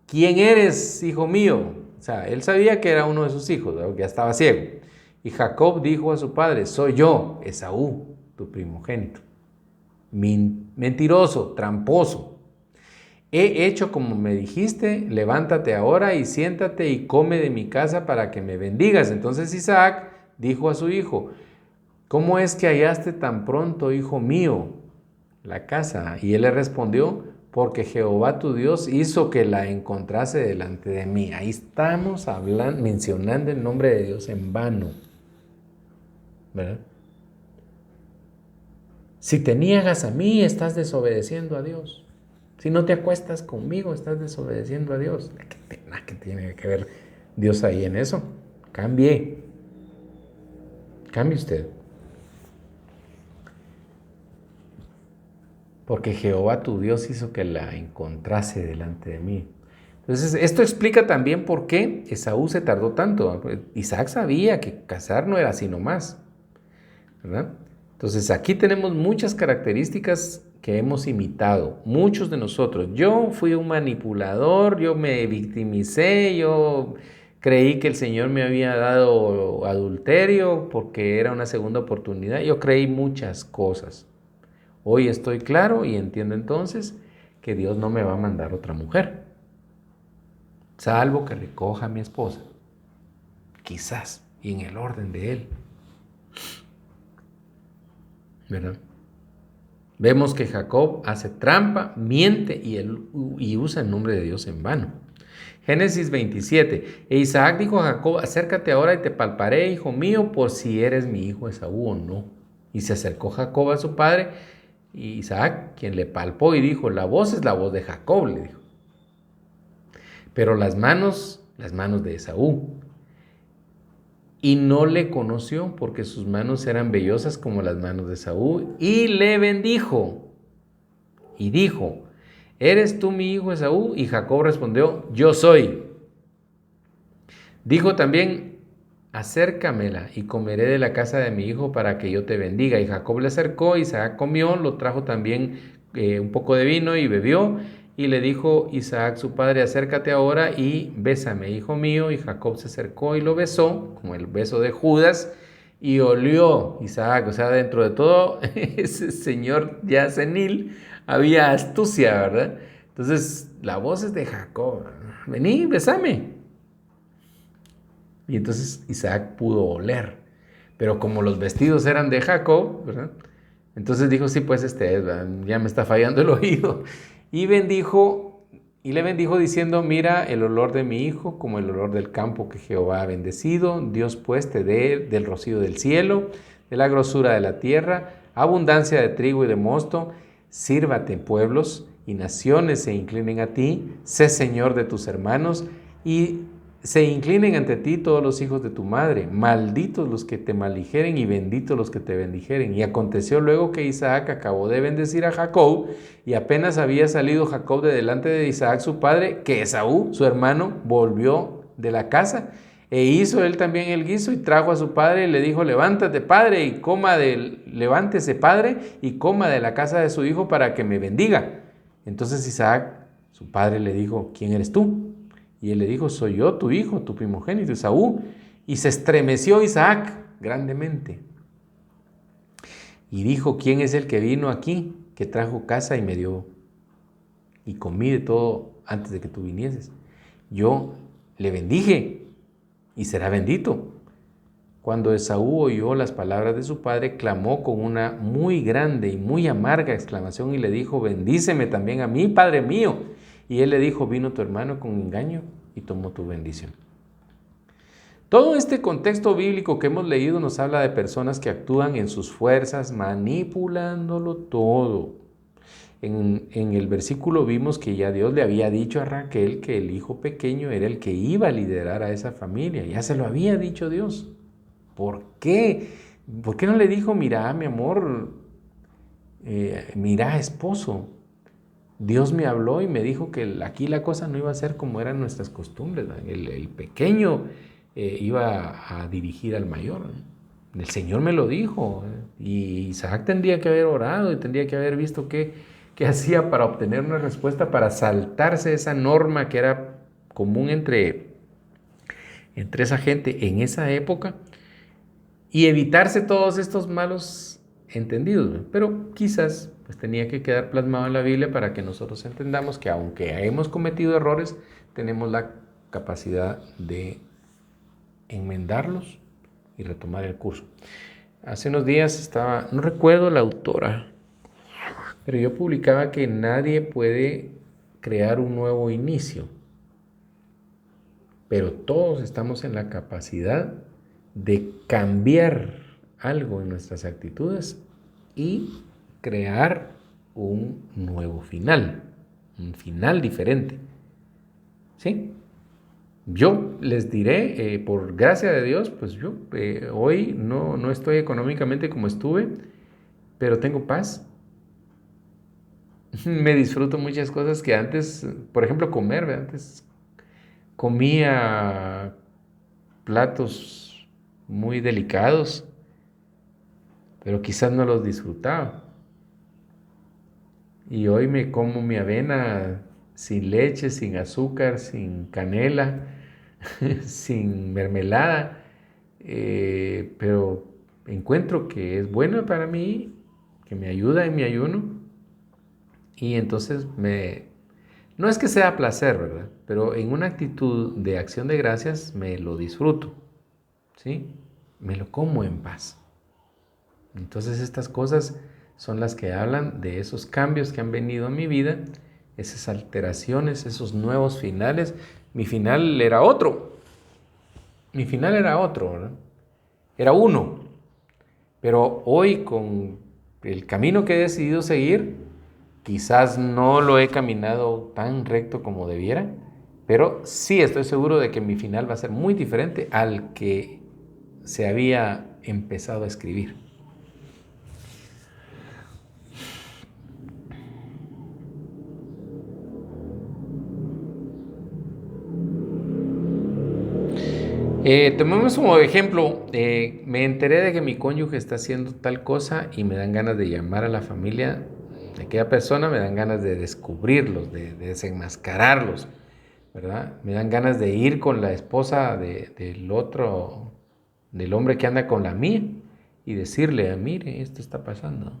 ¿quién eres, hijo mío? O sea, él sabía que era uno de sus hijos, ¿no? Que ya estaba ciego. Y Jacob dijo a su padre: soy yo, Esaú, tu primogénito. Mentiroso, tramposo. He hecho como me dijiste, levántate ahora y siéntate y come de mi casa para que me bendigas. Entonces Isaac dijo a su hijo: ¿cómo es que hallaste tan pronto, hijo mío, la casa? Y él le respondió: porque Jehová tu Dios hizo que la encontrase delante de mí. Ahí estamos mencionando el nombre de Dios en vano, ¿verdad? Si te niegas a mí, estás desobedeciendo a Dios. Si no te acuestas conmigo, estás desobedeciendo a Dios. ¿Qué tiene que ver Dios ahí en eso? Cambie usted. Porque Jehová tu Dios hizo que la encontrase delante de mí. Entonces, esto explica también por qué Esaú se tardó tanto. Isaac sabía que casar no era así nomás, ¿verdad? Entonces, aquí tenemos muchas características que hemos imitado, muchos de nosotros. Yo fui un manipulador, yo me victimicé, yo creí que el Señor me había dado adulterio porque era una segunda oportunidad. Yo creí muchas cosas. Hoy estoy claro y entiendo entonces que Dios no me va a mandar otra mujer, salvo que recoja a mi esposa, quizás, y en el orden de Él, ¿verdad? Vemos que Jacob hace trampa, miente y usa el nombre de Dios en vano. Génesis 27. E Isaac dijo a Jacob: acércate ahora y te palparé, hijo mío, por si eres mi hijo Esaú o no. Y se acercó Jacob a su padre, y Isaac, quien le palpó y dijo: la voz es la voz de Jacob, le dijo. Pero las manos de Esaú. Y no le conoció porque sus manos eran vellosas como las manos de Esaú, y le bendijo. Y dijo: ¿eres tú mi hijo Esaú? Y Jacob respondió: yo soy. Dijo también acércamela y comeré de la casa de mi hijo para que yo te bendiga. Y Jacob le acercó, Isaac comió, lo trajo también un poco de vino y bebió. Y le dijo Isaac su padre, acércate ahora y bésame, hijo mío. Y Jacob se acercó y lo besó, como el beso de Judas, y olió Isaac. O sea, dentro de todo ese señor ya senil, había astucia, ¿verdad? Entonces, la voz es de Jacob. Vení, besame. Y entonces Isaac pudo oler. Pero como los vestidos eran de Jacob, ¿verdad? Entonces dijo, sí, pues este es, ¿verdad? Ya me está fallando el oído. Y bendijo, y le bendijo diciendo, mira el olor de mi hijo como el olor del campo que Jehová ha bendecido. Dios pues te dé del rocío del cielo, de la grosura de la tierra, abundancia de trigo y de mosto. Sírvate pueblos y naciones se inclinen a ti. Sé señor de tus hermanos y se inclinen ante ti todos los hijos de tu madre, malditos los que te maldijeren y benditos los que te bendijeren. Y aconteció luego que Isaac acabó de bendecir a Jacob, y apenas había salido Jacob de delante de Isaac su padre, que Esaú, su hermano, volvió de la casa. E hizo él también el guiso y trajo a su padre y le dijo, levántate padre y levántese padre y coma de la casa de su hijo para que me bendiga. Entonces Isaac, su padre, le dijo, ¿quién eres tú? Y él le dijo, soy yo, tu hijo, tu primogénito, Esaú. Y se estremeció Isaac grandemente. Y dijo, ¿quién es el que vino aquí, que trajo casa y me dio? Y comí de todo antes de que tú vinieses. Yo le bendije y será bendito. Cuando Esaú oyó las palabras de su padre, clamó con una muy grande y muy amarga exclamación y le dijo, bendíceme también a mí, padre mío. Y él le dijo, vino tu hermano con engaño y tomó tu bendición. Todo este contexto bíblico que hemos leído nos habla de personas que actúan en sus fuerzas, manipulándolo todo. En el versículo vimos que ya Dios le había dicho a Raquel que el hijo pequeño era el que iba a liderar a esa familia. Ya se lo había dicho Dios. ¿Por qué? ¿Por qué no le dijo, mira, mi amor, mira, esposo? Dios me habló y me dijo que aquí la cosa no iba a ser como eran nuestras costumbres. El pequeño iba a dirigir al mayor. El Señor me lo dijo. Y Isaac tendría que haber orado y tendría que haber visto qué hacía para obtener una respuesta, para saltarse esa norma que era común entre esa gente en esa época y evitarse todos estos malos entendidos. Pero quizás pues tenía que quedar plasmado en la Biblia para que nosotros entendamos que aunque hemos cometido errores, tenemos la capacidad de enmendarlos y retomar el curso. Hace unos días no recuerdo la autora, pero yo publicaba que nadie puede crear un nuevo inicio, pero todos estamos en la capacidad de cambiar algo en nuestras actitudes y crear un nuevo final, un final diferente. ¿Sí? Yo les diré, por gracia de Dios, pues yo hoy no estoy económicamente como estuve, pero tengo paz. Me disfruto muchas cosas que antes, por ejemplo, comer, ¿verdad? Antes comía platos muy delicados, pero quizás no los disfrutaba. Y hoy me como mi avena sin leche, sin azúcar, sin canela, sin mermelada, pero encuentro que es buena para mí, que me ayuda en mi ayuno, y entonces no es que sea placer, ¿verdad? Pero en una actitud de acción de gracias me lo disfruto, ¿sí? Me lo como en paz. Entonces estas cosas son las que hablan de esos cambios que han venido a mi vida, esas alteraciones, esos nuevos finales. Mi final era otro, ¿verdad? Era uno, pero hoy con el camino que he decidido seguir, quizás no lo he caminado tan recto como debiera, pero sí estoy seguro de que mi final va a ser muy diferente al que se había empezado a escribir. Tomemos como ejemplo, me enteré de que mi cónyuge está haciendo tal cosa y me dan ganas de llamar a la familia de aquella persona, me dan ganas de descubrirlos, de desenmascararlos, ¿verdad? Me dan ganas de ir con la esposa del otro, del hombre que anda con la mía y decirle, mire, esto está pasando.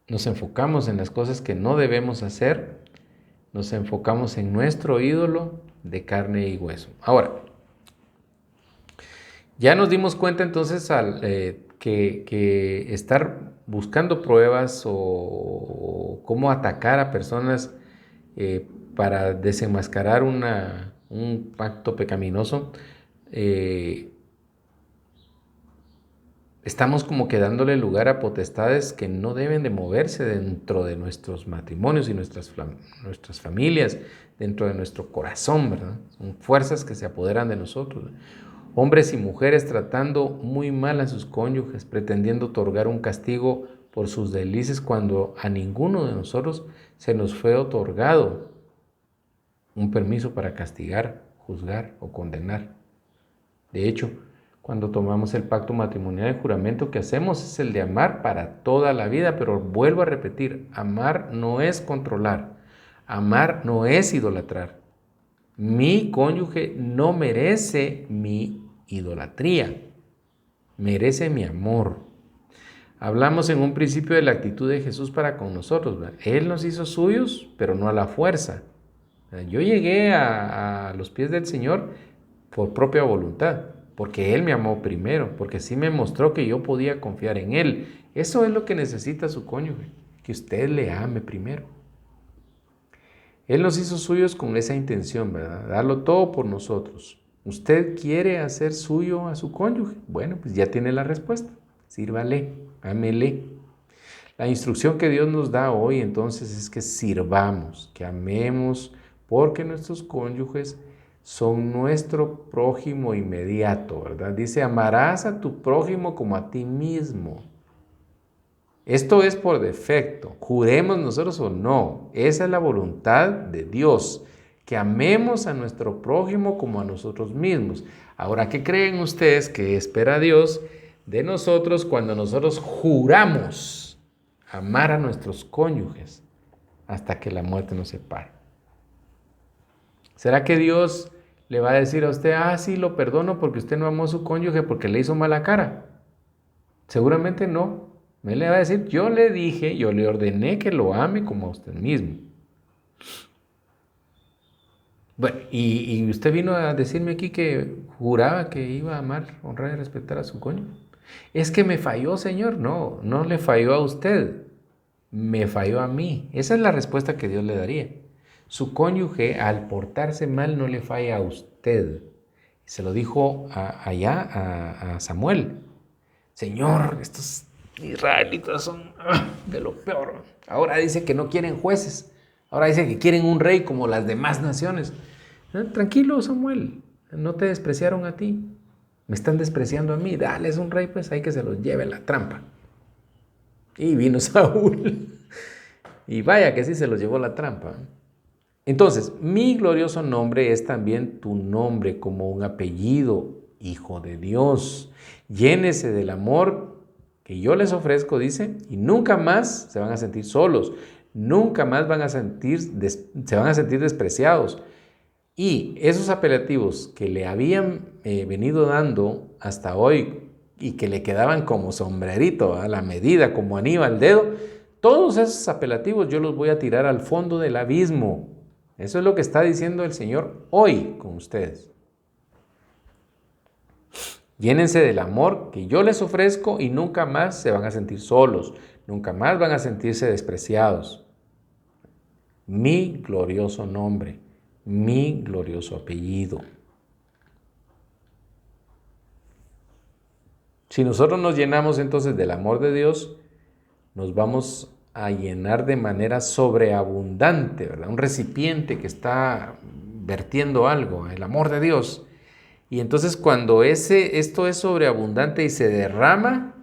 Nos enfocamos en las cosas que no debemos hacer, nos enfocamos en nuestro ídolo de carne y hueso. Ahora, ya nos dimos cuenta entonces que estar buscando pruebas o cómo atacar a personas para desenmascarar un pacto pecaminoso, eh, estamos como que dándole lugar a potestades que no deben de moverse dentro de nuestros matrimonios y nuestras familias, dentro de nuestro corazón, ¿verdad? Son fuerzas que se apoderan de nosotros. Hombres y mujeres tratando muy mal a sus cónyuges, pretendiendo otorgar un castigo por sus delicias cuando a ninguno de nosotros se nos fue otorgado un permiso para castigar, juzgar o condenar. De hecho, cuando tomamos el pacto matrimonial, el juramento que hacemos es el de amar para toda la vida, pero vuelvo a repetir, amar no es controlar, amar no es idolatrar. Mi cónyuge no merece mi idolatría, merece mi amor. Hablamos en un principio de la actitud de Jesús para con nosotros, ¿verdad? Él nos hizo suyos, pero no a la fuerza. Yo llegué a los pies del Señor por propia voluntad, porque Él me amó primero, porque sí me mostró que yo podía confiar en Él. Eso es lo que necesita su cónyuge, que usted le ame primero. Él nos hizo suyos con esa intención, ¿verdad? Darlo todo por nosotros. ¿Usted quiere hacer suyo a su cónyuge? Bueno, pues ya tiene la respuesta. Sírvale, ámele. La instrucción que Dios nos da hoy entonces es que sirvamos, que amemos, porque nuestros cónyuges son nuestro prójimo inmediato, ¿verdad? Dice, amarás a tu prójimo como a ti mismo. Esto es por defecto, juremos nosotros o no, esa es la voluntad de Dios, que amemos a nuestro prójimo como a nosotros mismos. Ahora, ¿qué creen ustedes que espera Dios de nosotros cuando nosotros juramos amar a nuestros cónyuges hasta que la muerte nos separe? ¿Será que Dios le va a decir a usted, sí, lo perdono porque usted no amó a su cónyuge porque le hizo mala cara? Seguramente no. Él le va a decir, yo le dije, yo le ordené que lo ame como a usted mismo. Bueno, y usted vino a decirme aquí que juraba que iba a amar, honrar y respetar a su cónyuge. Es que me falló, Señor. No, no le falló a usted. Me falló a mí. Esa es la respuesta que Dios le daría. Su cónyuge, al portarse mal, no le falla a usted. Se lo dijo allá a Samuel. Señor, estos israelitas son de lo peor. Ahora dice que no quieren jueces. Ahora dice que quieren un rey como las demás naciones. Tranquilo, Samuel. No te despreciaron a ti. Me están despreciando a mí. Dales un rey, pues hay que se los lleve la trampa. Y vino Saúl. Y vaya que sí se los llevó la trampa. Entonces, mi glorioso nombre es también tu nombre como un apellido, Hijo de Dios. Llénese del amor que yo les ofrezco, dice, y nunca más se van a sentir solos, nunca más se van a sentir despreciados. Y esos apelativos que le habían venido dando hasta hoy y que le quedaban como sombrerito a la medida, como anillo al dedo, todos esos apelativos yo los voy a tirar al fondo del abismo. Eso es lo que está diciendo el Señor hoy con ustedes. Llénense del amor que yo les ofrezco y nunca más se van a sentir solos, nunca más van a sentirse despreciados. Mi glorioso nombre, mi glorioso apellido. Si nosotros nos llenamos entonces del amor de Dios, nos vamos a llenar de manera sobreabundante, ¿verdad? Un recipiente que está vertiendo algo, el amor de Dios. Y entonces cuando esto es sobreabundante y se derrama,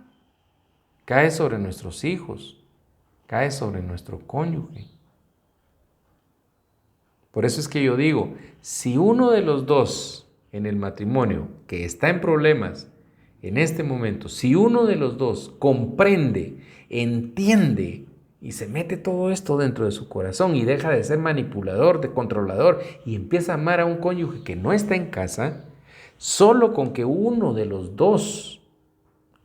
cae sobre nuestros hijos, cae sobre nuestro cónyuge. Por eso es que yo digo, si uno de los dos en el matrimonio que está en problemas en este momento, si uno de los dos comprende, entiende y se mete todo esto dentro de su corazón y deja de ser manipulador, de controlador y empieza a amar a un cónyuge que no está en casa, solo con que uno de los dos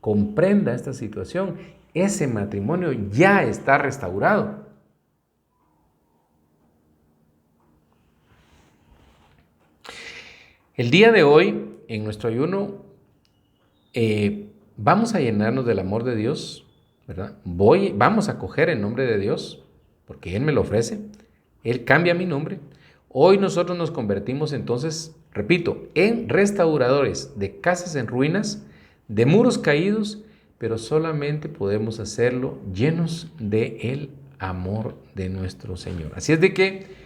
comprenda esta situación, ese matrimonio ya está restaurado. El día de hoy, en nuestro ayuno, vamos a llenarnos del amor de Dios, ¿verdad? Vamos a coger el nombre de Dios, porque Él me lo ofrece. Él cambia mi nombre. Hoy nosotros nos convertimos entonces, repito, en restauradores de casas en ruinas, de muros caídos, pero solamente podemos hacerlo llenos de el amor de nuestro Señor. Así es de que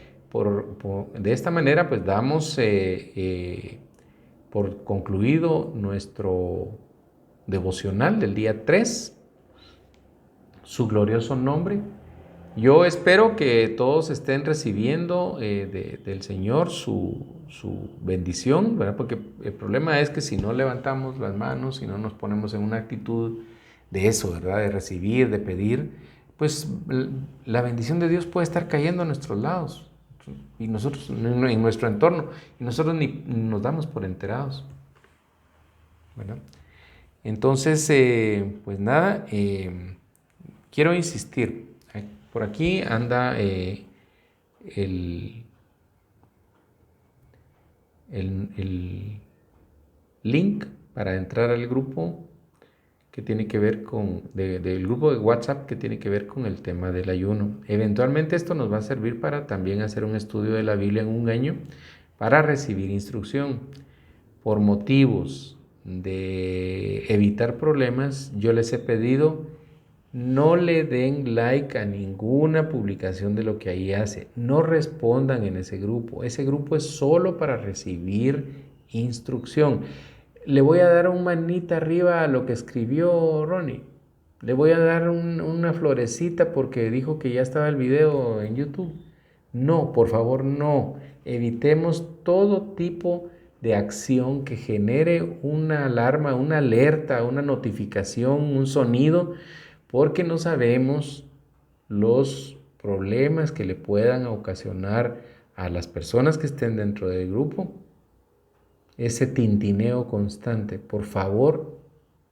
de esta manera pues damos por concluido nuestro devocional del día 3, su glorioso nombre. Yo espero que todos estén recibiendo del Señor su bendición, ¿verdad? Porque el problema es que si no levantamos las manos, si no nos ponemos en una actitud de eso, ¿verdad? De recibir, de pedir, pues la bendición de Dios puede estar cayendo a nuestros lados y nosotros en nuestro entorno y nosotros ni nos damos por enterados, ¿verdad? Entonces, pues nada, quiero insistir. Por aquí anda el, el link para entrar al grupo que tiene que ver del grupo de WhatsApp que tiene que ver con el tema del ayuno. Eventualmente esto nos va a servir para también hacer un estudio de la Biblia en un año para recibir instrucción. Por motivos de evitar problemas, yo les he pedido no le den like a ninguna publicación de lo que ahí hace. No respondan en ese grupo. Ese grupo es solo para recibir instrucción. Le voy a dar un manita arriba a lo que escribió Ronnie. Le voy a dar una florecita porque dijo que ya estaba el video en YouTube. No, por favor, no. Evitemos todo tipo de acción que genere una alarma, una alerta, una notificación, un sonido, porque no sabemos los problemas que le puedan ocasionar a las personas que estén dentro del grupo ese tintineo constante. Por favor,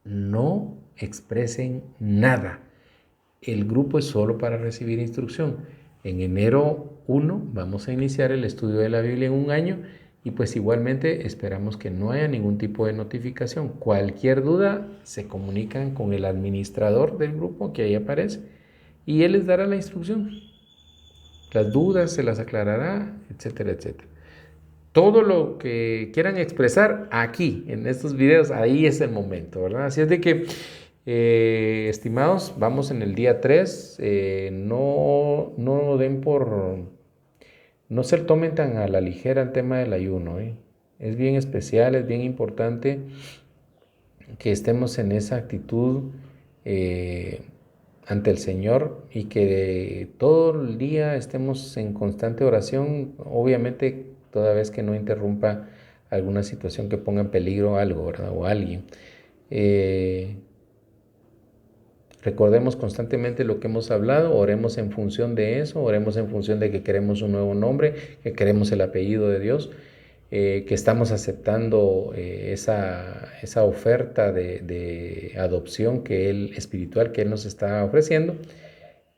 no expresen nada. El grupo es solo para recibir instrucción. En enero 1 vamos a iniciar el estudio de la Biblia en un año y pues igualmente esperamos que no haya ningún tipo de notificación. Cualquier duda se comunican con el administrador del grupo que ahí aparece y él les dará la instrucción. Las dudas se las aclarará, etcétera, etcétera. Todo lo que quieran expresar aquí, en estos videos, ahí es el momento, ¿verdad? Así es de que, estimados, vamos en el día 3, no den no se tomen tan a la ligera el tema del ayuno, ¿eh? Es bien especial, es bien importante que estemos en esa actitud ante el Señor y que todo el día estemos en constante oración, obviamente toda vez que no interrumpa alguna situación que ponga en peligro algo, ¿verdad? O alguien. Recordemos constantemente lo que hemos hablado, oremos en función de eso, oremos en función de que queremos un nuevo nombre, que queremos el apellido de Dios, que estamos aceptando esa oferta de adopción espiritual que Él nos está ofreciendo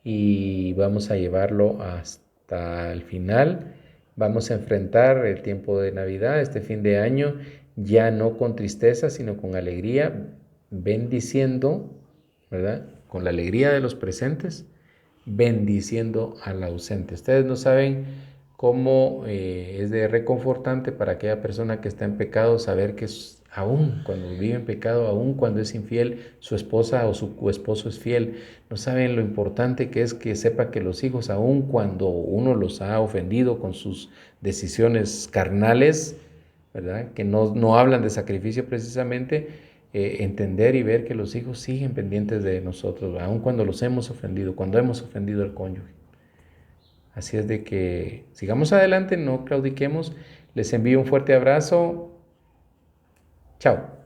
y vamos a llevarlo hasta el final. Vamos a enfrentar el tiempo de Navidad, este fin de año, ya no con tristeza, sino con alegría, bendiciendo, ¿verdad? Con la alegría de los presentes, bendiciendo al ausente. Ustedes no saben cómo es de reconfortante para aquella persona que está en pecado saber que aún cuando vive en pecado, aún cuando es infiel, su esposa o su esposo es fiel. No saben lo importante que es que sepa que los hijos, aún cuando uno los ha ofendido con sus decisiones carnales, ¿verdad? Que no hablan de sacrificio precisamente, entender y ver que los hijos siguen pendientes de nosotros, aun cuando los hemos ofendido, cuando hemos ofendido al cónyuge. Así es de que sigamos adelante, no claudiquemos. Les envío un fuerte abrazo. Chao.